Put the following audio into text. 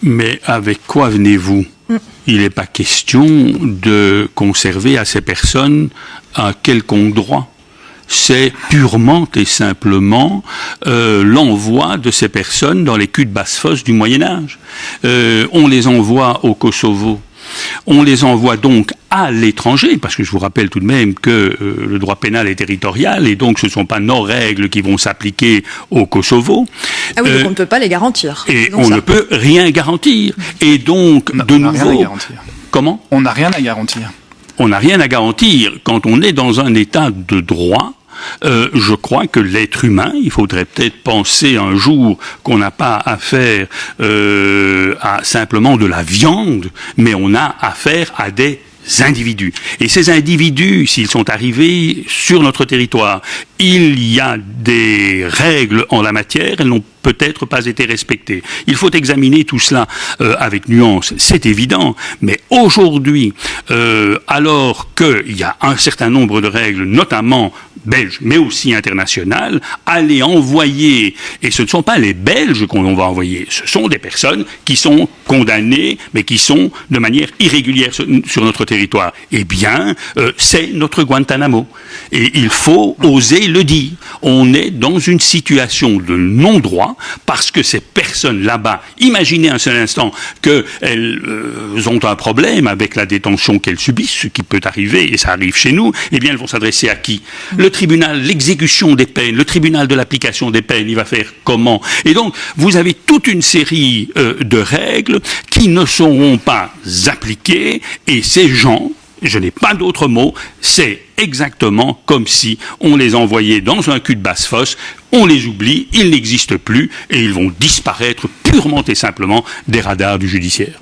Mais avec quoi venez-vous? Il n'est pas question de conserver à ces personnes un quelconque droit. C'est purement et simplement l'envoi de ces personnes dans les culs de basse-fosse du Moyen-Âge. On les envoie au Kosovo. On les envoie donc à l'étranger, parce que je vous rappelle tout de même que le droit pénal est territorial, et donc ce ne sont pas nos règles qui vont s'appliquer au Kosovo. Ah oui, donc on ne peut pas les garantir. Et on ne peut rien garantir. Et donc, de nouveau... Comment ? On n'a rien à garantir. On n'a rien à garantir. Quand on est dans un état de droit, je crois que l'être humain, il faudrait peut-être penser un jour qu'on n'a pas affaire à simplement de la viande, mais on a affaire à des individus. Et ces individus, s'ils sont arrivés sur notre territoire, il y a des règles en la matière, elles n'ont peut-être pas été respectées. Il faut examiner tout cela avec nuance, c'est évident, mais aujourd'hui, alors qu'il y a un certain nombre de règles, notamment belges, mais aussi internationales, aller envoyer, et ce ne sont pas les Belges qu'on va envoyer, ce sont des personnes qui sont condamnées, mais qui sont de manière irrégulière sur notre territoire. Eh bien, c'est notre Guantanamo. Et il faut oser le dire. On est dans une situation de non-droit, parce que ces personnes là-bas, imaginez un seul instant qu'elles ont un problème avec la détention qu'elles subissent, ce qui peut arriver, et ça arrive chez nous, eh bien elles vont s'adresser à qui? Le tribunal, l'exécution des peines, le tribunal de l'application des peines, il va faire comment? Et donc, vous avez toute une série de règles qui ne seront pas appliquées, et ces gens, je n'ai pas d'autre mot, c'est exactement comme si on les envoyait dans un cul de basse-fosse, on les oublie, ils n'existent plus, et ils vont disparaître purement et simplement des radars du judiciaire.